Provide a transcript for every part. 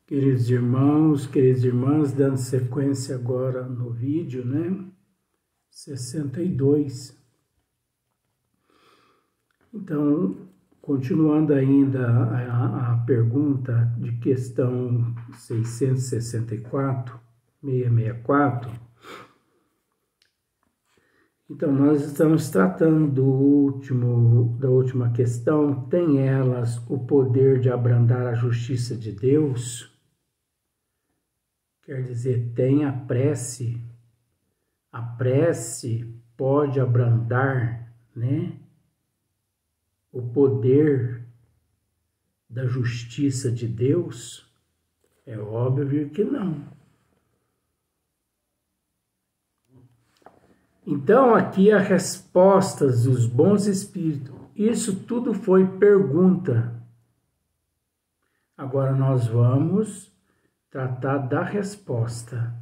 Queridos irmãos, queridas irmãs, dando sequência agora no vídeo, né? 62. Então, continuando ainda a pergunta de questão 664, 664. Então, nós estamos tratando da última questão. Tem elas o poder de abrandar a justiça de Deus? Quer dizer, tem a prece pode abrandar, né, o poder da justiça de Deus? É óbvio que não. Então, aqui as respostas dos bons espíritos, isso tudo foi pergunta. Agora nós vamos tratar da resposta.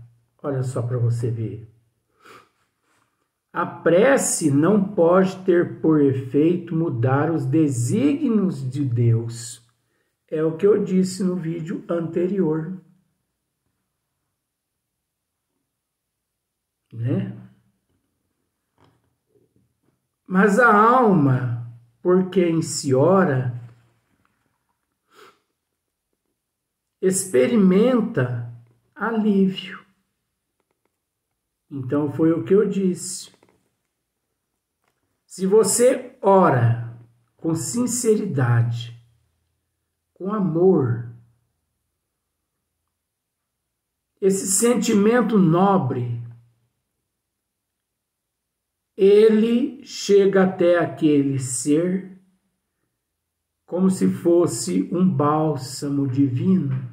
Olha só para você ver. A prece não pode ter por efeito mudar os desígnios de Deus. É o que eu disse no vídeo anterior. Né? Mas a alma, por quem se ora, experimenta alívio. Então foi o que eu disse. Se você ora com sinceridade, com amor, esse sentimento nobre, ele chega até aquele ser como se fosse um bálsamo divino,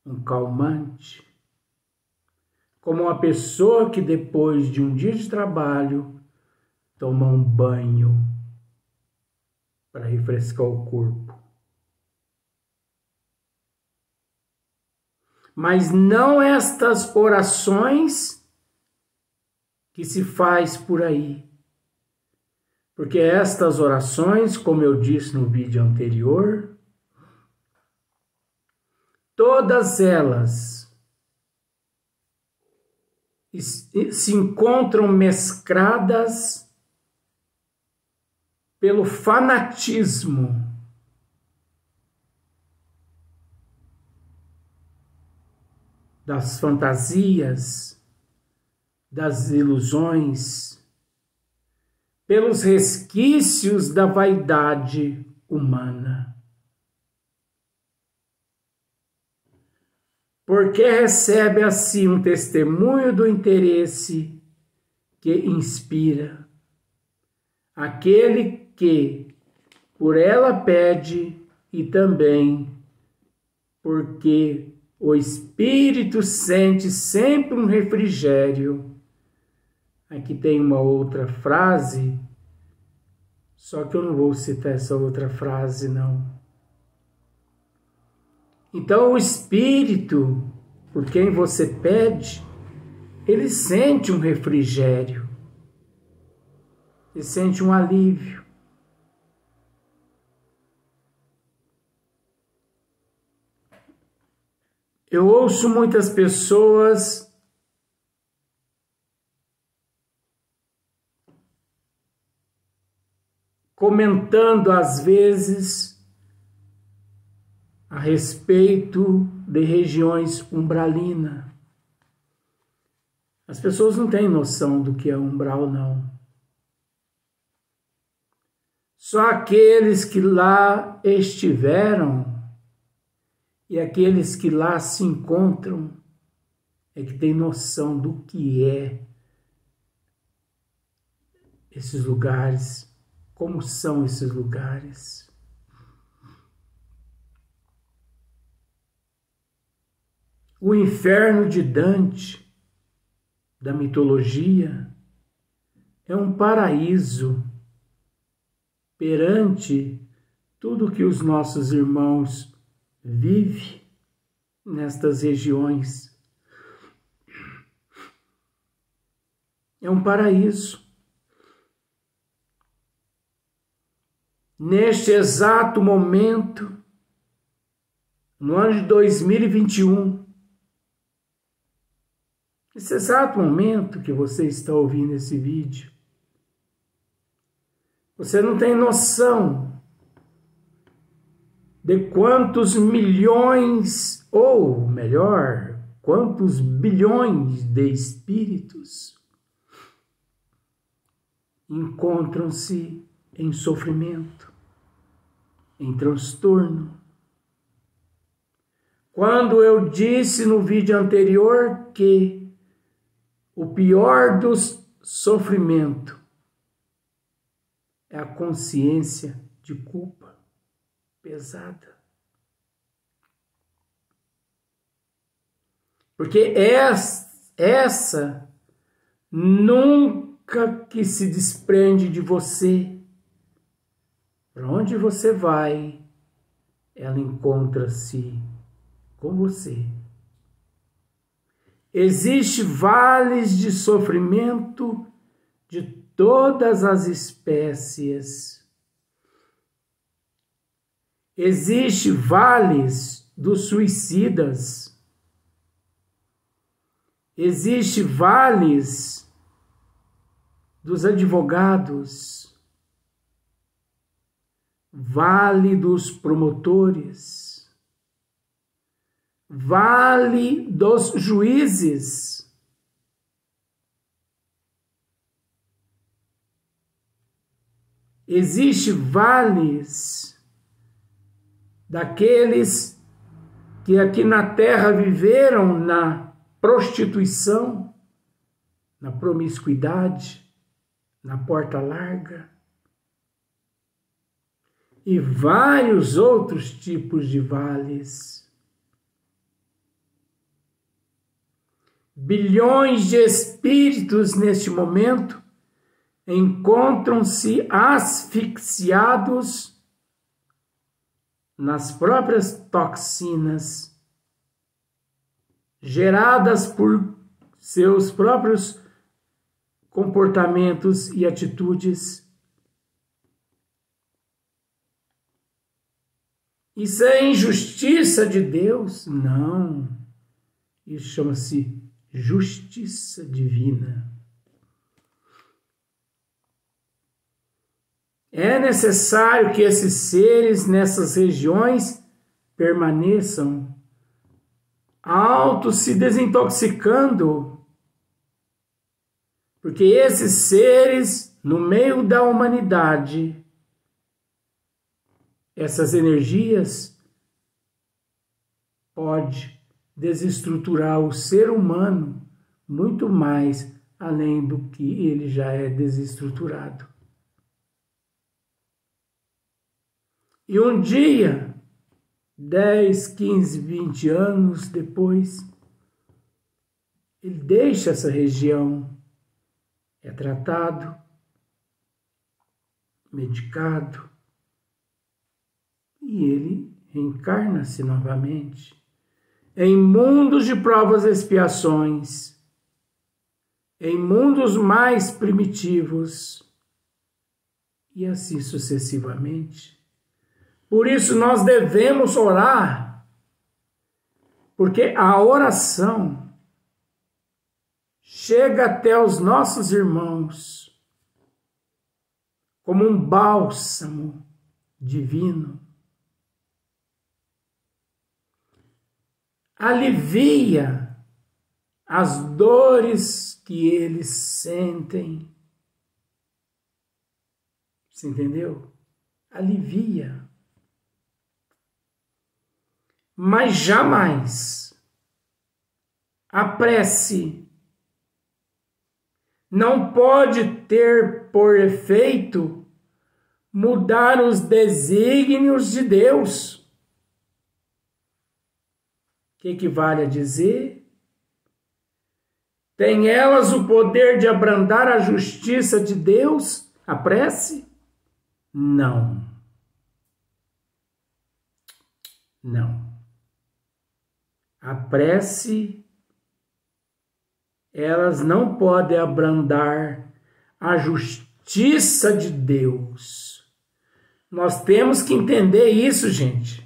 um calmante, como uma pessoa que depois de um dia de trabalho toma um banho para refrescar o corpo. Mas não estas orações que se faz por aí. Porque estas orações, como eu disse no vídeo anterior, todas elas se encontram mescladas pelo fanatismo das fantasias, das ilusões, pelos resquícios da vaidade humana. Porque recebe assim um testemunho do interesse que inspira aquele que por ela pede e também porque o espírito sente sempre um refrigério. Aqui tem uma outra frase, só que eu não vou citar essa outra frase, não. Então, o espírito, por quem você pede, ele sente um refrigério, ele sente um alívio. Eu ouço muitas pessoas comentando às vezes a respeito de regiões umbralinas. As pessoas não têm noção do que é umbral, não. Só aqueles que lá estiveram e aqueles que lá se encontram é que têm noção do que é esses lugares, como são esses lugares. O inferno de Dante, da mitologia, é um paraíso perante tudo que os nossos irmãos vivem nestas regiões. É um paraíso. Neste exato momento, no ano de 2021, nesse exato momento que você está ouvindo esse vídeo, você não tem noção de quantos milhões, ou melhor, quantos bilhões de espíritos encontram-se em sofrimento, em transtorno. Quando eu disse no vídeo anterior que o pior do sofrimento é a consciência de culpa pesada. Porque essa nunca que se desprende de você. Para onde você vai, ela encontra-se com você. Existem vales de sofrimento de todas as espécies. Existem vales dos suicidas. Existem vales dos advogados. Vale dos promotores. Vale dos juízes. Existem vales daqueles que aqui na terra viveram na prostituição, na promiscuidade, na porta larga e vários outros tipos de vales. Bilhões de espíritos neste momento encontram-se asfixiados nas próprias toxinas geradas por seus próprios comportamentos e atitudes. Isso é injustiça de Deus? Não. Isso chama-se justiça divina. É necessário que esses seres nessas regiões permaneçam se desintoxicando, porque esses seres no meio da humanidade, essas energias podem desestruturar o ser humano muito mais além do que ele já é desestruturado. E um dia, 10, 15, 20 anos depois, ele deixa essa região, é tratado, medicado, e ele reencarna-se novamente em mundos de provas e expiações, em mundos mais primitivos, e assim sucessivamente. Por isso nós devemos orar, porque a oração chega até os nossos irmãos como um bálsamo divino. Alivia as dores que eles sentem. Você entendeu? Alivia. Mas jamais a prece não pode ter por efeito mudar os desígnios de Deus. O que equivale a dizer? Tem elas o poder de abrandar a justiça de Deus, a prece? Não. Não. A prece, elas não podem abrandar a justiça de Deus. Nós temos que entender isso, gente.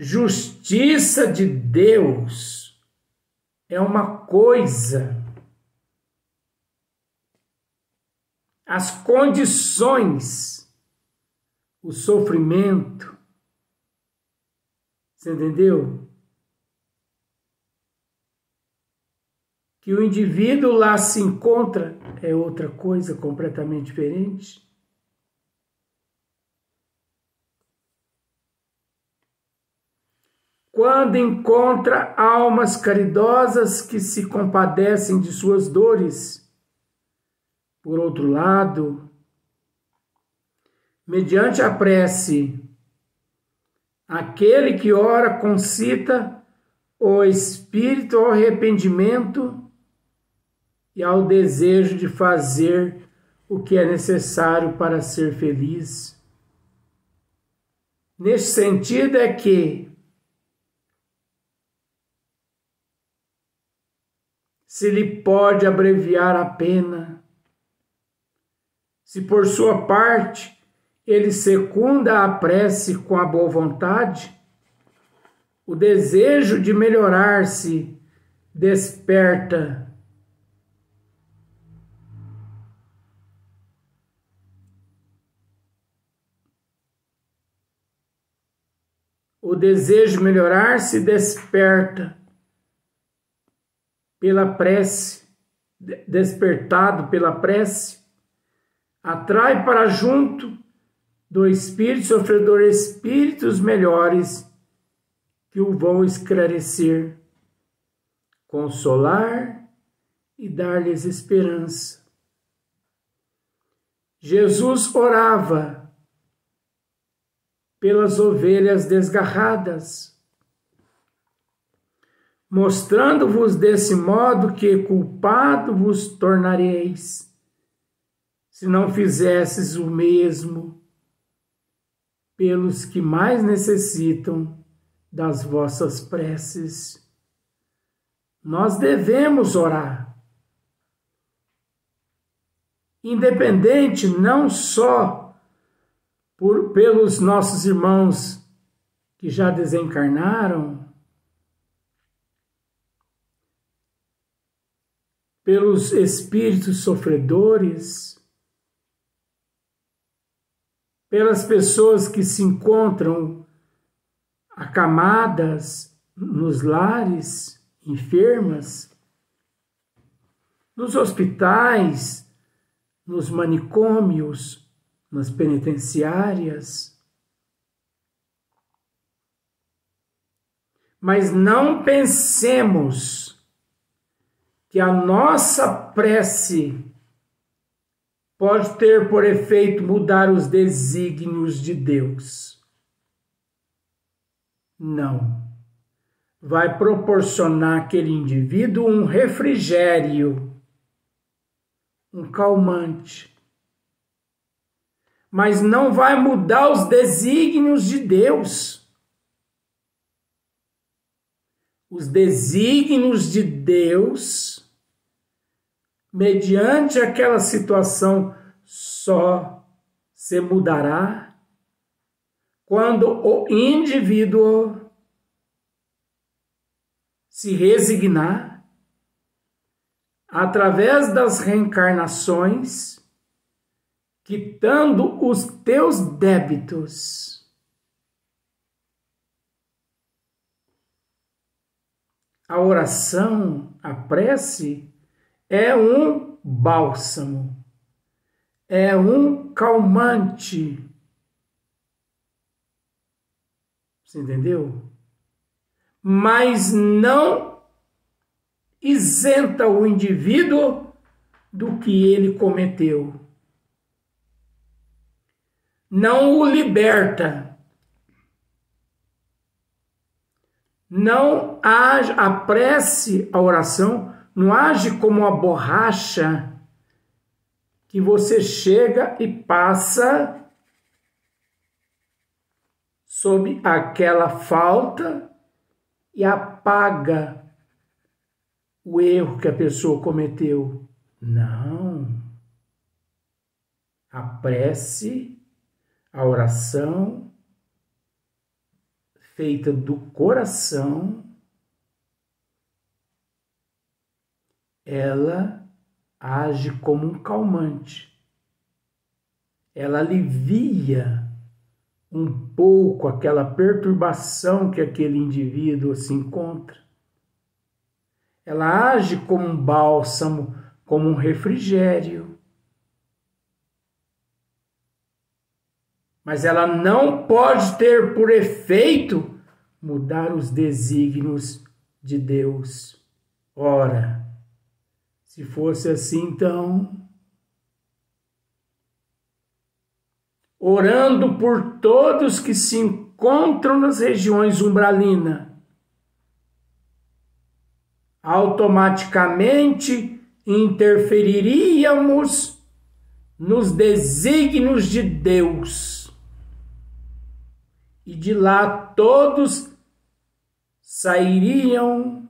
justiça de Deus é uma coisa, as condições, o sofrimento, você entendeu? Que o indivíduo lá se encontra é outra coisa completamente diferente. Quando encontra almas caridosas que se compadecem de suas dores, por outro lado, mediante a prece, aquele que ora concita o espírito ao arrependimento e ao desejo de fazer o que é necessário para ser feliz. Neste sentido é que, se lhe pode abreviar a pena, se por sua parte ele secunda a prece com a boa vontade, o desejo de melhorar-se desperta. O desejo de melhorar-se desperta pela prece, despertado pela prece, atrai para junto do espírito sofredor espíritos melhores que o vão esclarecer, consolar e dar-lhes esperança. Jesus orava pelas ovelhas desgarradas, mostrando-vos desse modo que culpado vos tornareis, se não fizesses o mesmo pelos que mais necessitam das vossas preces. Nós devemos orar, independente não só pelos nossos irmãos que já desencarnaram, pelos espíritos sofredores, pelas pessoas que se encontram acamadas nos lares, enfermas, nos hospitais, nos manicômios, nas penitenciárias. Mas não pensemos que a nossa prece pode ter por efeito mudar os desígnios de Deus. Não. Vai proporcionar àquele indivíduo um refrigério, um calmante. Mas não vai mudar os desígnios de Deus. Os desígnios de Deus, mediante aquela situação, só se mudará quando o indivíduo se resignar através das reencarnações, quitando os teus débitos. A oração, a prece, é um bálsamo, é um calmante. Você entendeu? Mas não isenta o indivíduo do que ele cometeu. Não o liberta. Não age, a prece, a oração, não age como uma borracha que você chega e passa sob aquela falta e apaga o erro que a pessoa cometeu. Não. A prece, a oração, feita do coração, ela age como um calmante. Ela alivia um pouco aquela perturbação que aquele indivíduo se encontra. Ela age como um bálsamo, como um refrigério. Mas ela não pode ter por efeito mudar os desígnios de Deus. Ora, se fosse assim, então, orando por todos que se encontram nas regiões umbralinas, automaticamente interferiríamos nos desígnios de Deus. E de lá todos sairiam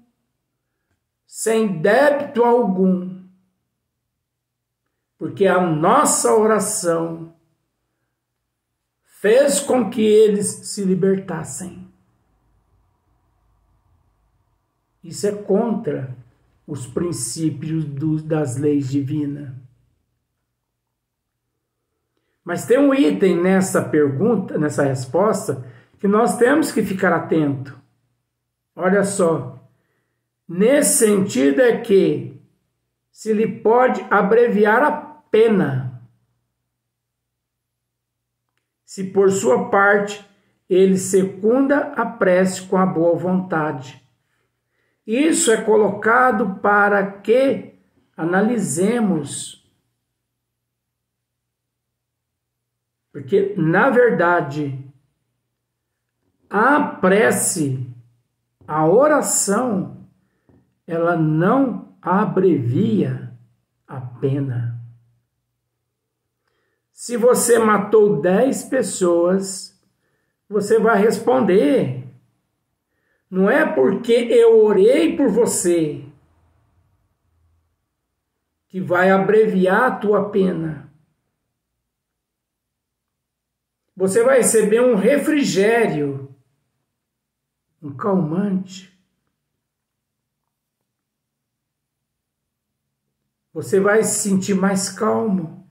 sem débito algum, porque a nossa oração fez com que eles se libertassem. Isso é contra os princípios das leis divinas. Mas tem um item nessa pergunta, nessa resposta, que nós temos que ficar atento. Olha só. Nesse sentido é que se lhe pode abreviar a pena, se por sua parte ele secunda a prece com a boa vontade. Isso é colocado para que analisemos. Porque, na verdade, a prece, a oração, ela não abrevia a pena. Se você matou 10 pessoas, você vai responder. Não é porque eu orei por você que vai abreviar a tua pena. Você vai receber um refrigério, um calmante. Você vai se sentir mais calmo.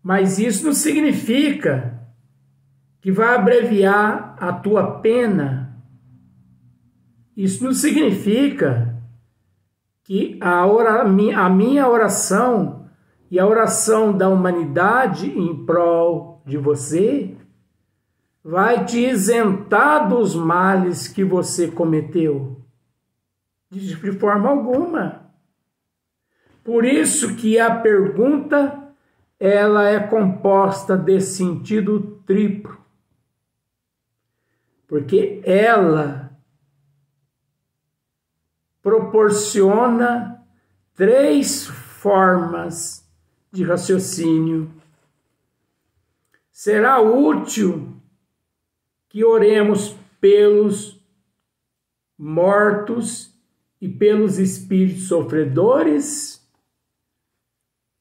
Mas isso não significa que vai abreviar a tua pena. Isso não significa que a minha oração e a oração da humanidade em prol de você vai te isentar dos males que você cometeu. De forma alguma. Por isso que a pergunta, ela é composta de sentido triplo. Porque ela proporciona 3 formas de raciocínio. Será útil que oremos pelos mortos e pelos espíritos sofredores?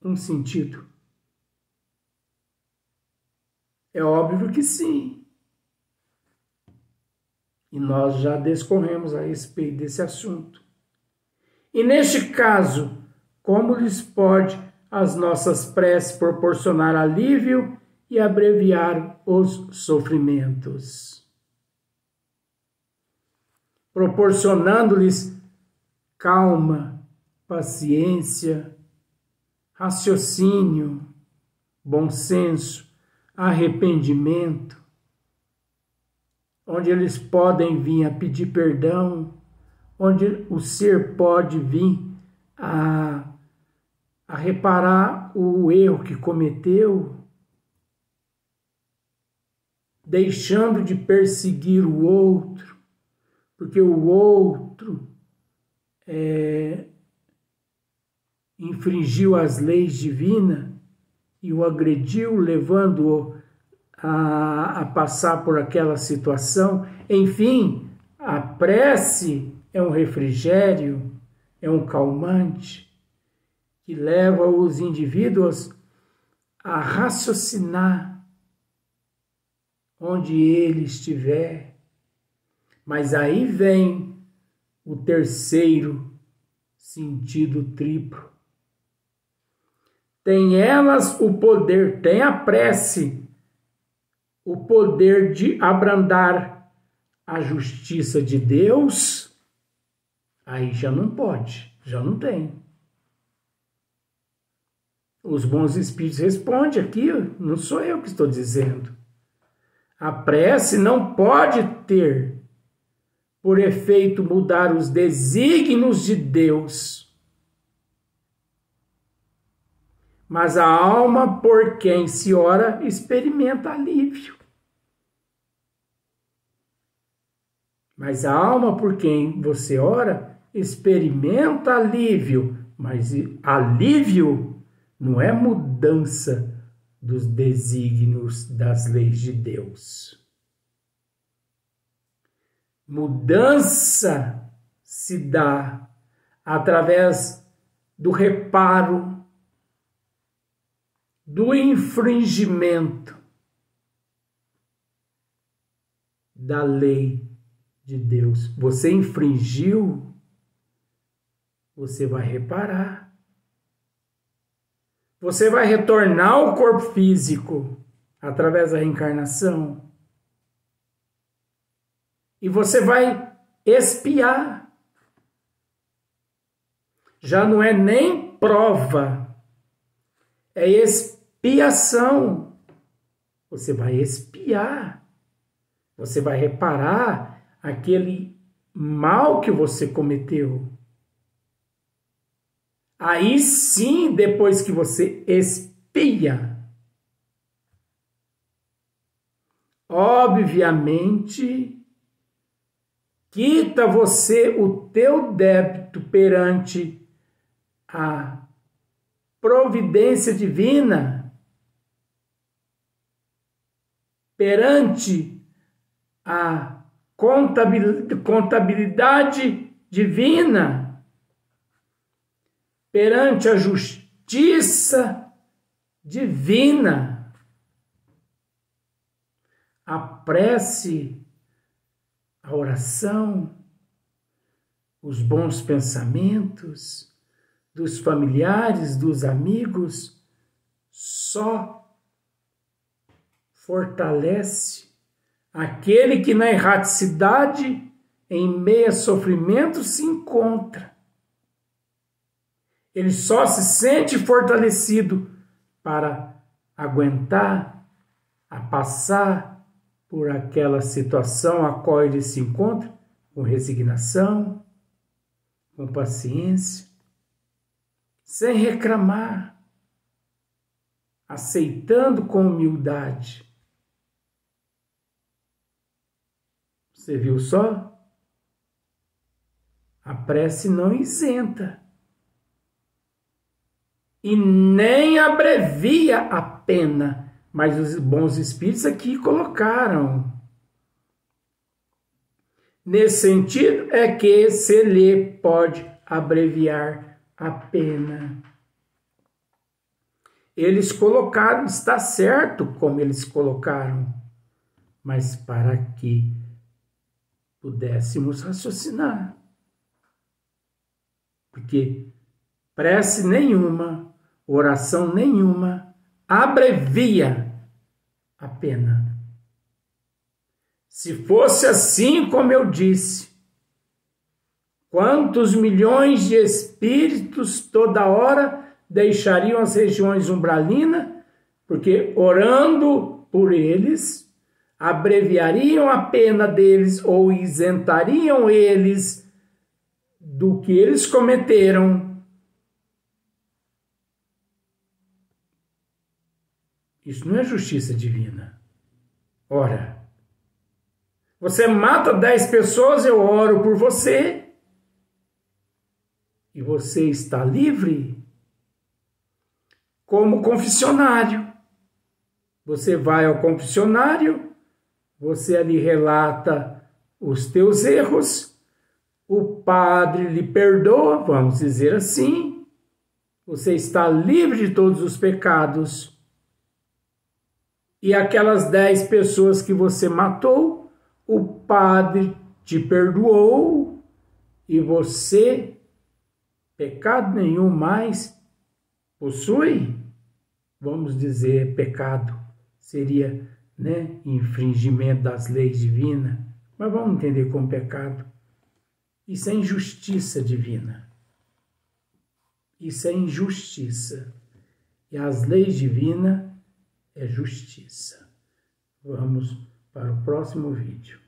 Um sentido. É óbvio que sim. E nós já discorremos a respeito desse assunto. E neste caso, como lhes pode as nossas preces proporcionar alívio e abreviar os sofrimentos? Proporcionando-lhes calma, paciência, raciocínio, bom senso, arrependimento, onde eles podem vir a pedir perdão, onde o ser pode vir a reparar o erro que cometeu, deixando de perseguir o outro, porque o outro infringiu as leis divinas e o agrediu, levando-o a passar por aquela situação. Enfim, a prece é um refrigério, é um calmante que leva os indivíduos a raciocinar, onde ele estiver. Mas aí vem o terceiro sentido triplo. Tem elas o poder, tem a prece, o poder de abrandar a justiça de Deus. Aí já não pode, já não tem. Os bons espíritos respondem aqui, não sou eu que estou dizendo. A prece não pode ter por efeito mudar os desígnios de Deus, mas a alma por quem se ora experimenta alívio. Mas a alma por quem você ora experimenta alívio, mas alívio não é mudança dos desígnios das leis de Deus. Mudança se dá através do reparo, do infringimento da lei de Deus. Você infringiu, você vai reparar. Você vai retornar ao corpo físico através da reencarnação. E você vai expiar. Já não é nem prova, é expiação. Você vai expiar. Você vai reparar aquele mal que você cometeu. Aí sim, depois que você expia, obviamente, quita você o teu débito perante a providência divina, perante a contabilidade divina, perante a justiça divina. A prece, a oração, os bons pensamentos dos familiares, dos amigos, só fortalece aquele que na erraticidade, em meio a sofrimento, se encontra. Ele só se sente fortalecido para aguentar, a passar por aquela situação a qual ele se encontra, com resignação, com paciência, sem reclamar, aceitando com humildade. Você viu só? A prece não isenta e nem abrevia a pena, mas os bons espíritos aqui colocaram. Nesse sentido é que se lhe pode abreviar a pena. Eles colocaram, está certo como eles colocaram, mas para que pudéssemos raciocinar. Porque prece nenhuma, oração nenhuma abrevia a pena. Se fosse assim como eu disse, quantos milhões de espíritos toda hora deixariam as regiões umbralinas, porque orando por eles, abreviariam a pena deles ou isentariam eles do que eles cometeram. Isso não é justiça divina. Ora, você mata 10 pessoas, eu oro por você, e você está livre. Como confessionário. Você vai ao confessionário, você ali relata os teus erros, o padre lhe perdoa, vamos dizer assim, você está livre de todos os pecados. e aquelas 10 pessoas que você matou, o padre te perdoou e você, pecado nenhum mais, possui, vamos dizer, pecado, seria, né, infringimento das leis divinas, mas vamos entender como pecado. Isso é injustiça divina. Isso é injustiça. E as leis divinas é justiça. Vamos para o próximo vídeo.